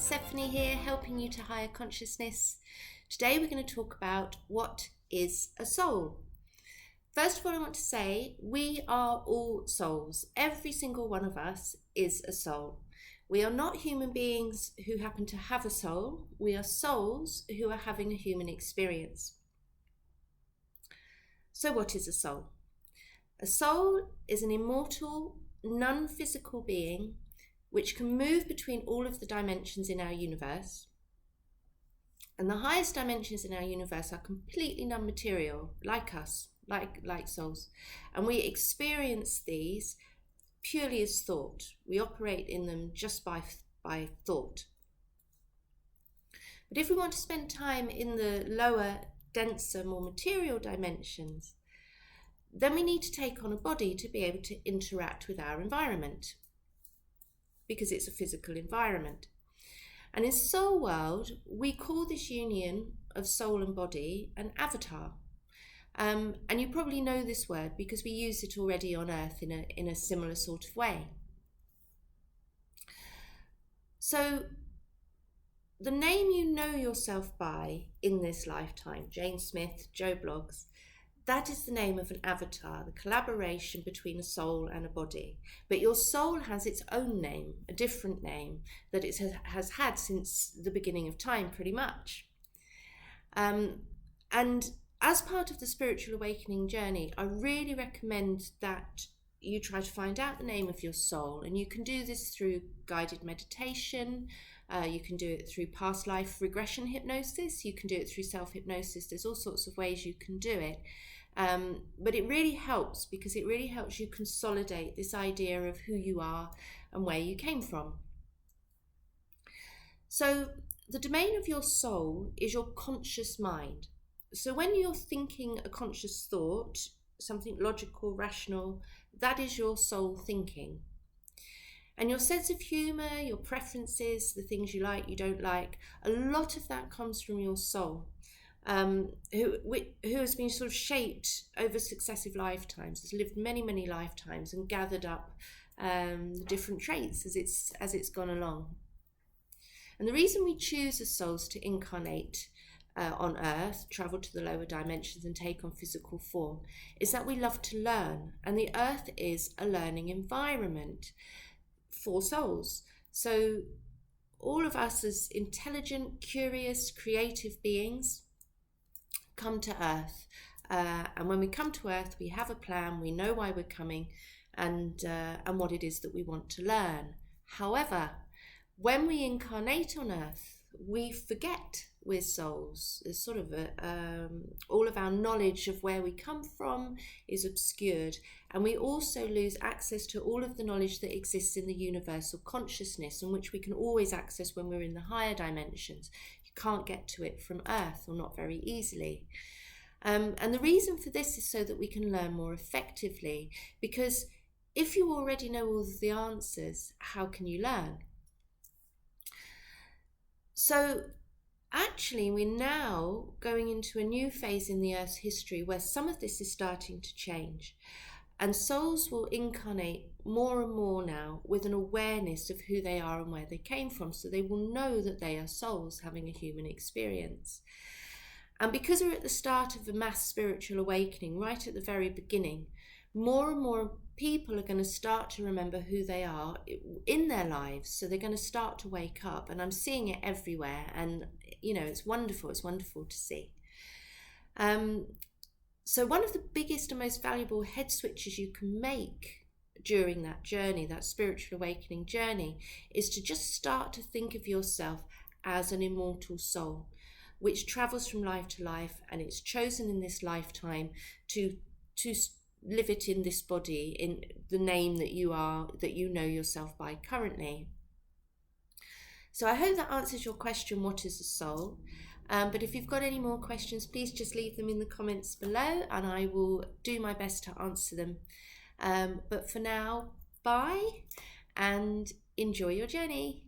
Persephone here, helping you to higher consciousness. Today we're going to talk about what is a soul. First of all, I want to say we are all souls. Every single one of us is a soul. We are not human beings who happen to have a soul. We are souls who are having a human experience. So what is a soul? A soul is an immortal, non-physical being which can move between all of the dimensions in our universe. And the highest dimensions in our universe are completely non-material, like us, like souls. And we experience these purely as thought. We operate in them just by thought. But if we want to spend time in the lower, denser, more material dimensions, then we need to take on a body to be able to interact with our environment, because it's a physical environment. And in soul world, we call this union of soul and body an avatar. And you probably know this word because we use it already on Earth in a similar sort of way. So the name you know yourself by in this lifetime, Jane Smith, Joe Bloggs, that is the name of an avatar, the collaboration between a soul and a body. But your soul has its own name, a different name that it has had since the beginning of time, pretty much. And as part of the spiritual awakening journey, I really recommend that you try to find out the name of your soul. And you can do this through guided meditation. You can do it through past life regression hypnosis. You can do it through self-hypnosis. There's all sorts of ways you can do it. But it really helps because it really helps you consolidate this idea of who you are and where you came from. So the domain of your soul is your conscious mind. So when you're thinking a conscious thought, something logical, rational, that is your soul thinking. And your sense of humour, your preferences, the things you like, you don't like, a lot of that comes from your soul. Who has been sort of shaped over successive lifetimes, has lived many, many lifetimes and gathered up different traits as it's gone along. And the reason we choose as souls to incarnate on Earth, travel to the lower dimensions and take on physical form, is that we love to learn. And the Earth is a learning environment for souls. So all of us as intelligent, curious, creative beings come to Earth, and when we come to Earth we have a plan, we know why we're coming and what it is that we want to learn. However, when we incarnate on Earth, we forget we're souls. There's sort of all of our knowledge of where we come from is obscured, and we also lose access to all of the knowledge that exists in the universal consciousness, and which we can always access when we're in the higher dimensions. Can't get to it from Earth, or not very easily. And the reason for this is so that we can learn more effectively, because if you already know all of the answers, how can you learn? So actually we're now going into a new phase in the Earth's history where some of this is starting to change, and souls will incarnate more and more now with an awareness of who they are and where they came from. So they will know that they are souls having a human experience. And because we're at the start of a mass spiritual awakening, right at the very beginning, more and more people are going to start to remember who they are in their lives. So they're going to start to wake up, and I'm seeing it everywhere. And, you know, it's wonderful. It's wonderful to see. So one of the biggest and most valuable head switches you can make during that journey, that spiritual awakening journey, is to just start to think of yourself as an immortal soul, which travels from life to life, and it's chosen in this lifetime to live it in this body, in the name that you know yourself by currently. So I hope that answers your question, what is a soul? But if you've got any more questions, please just leave them in the comments below and I will do my best to answer them. But for now, bye and enjoy your journey.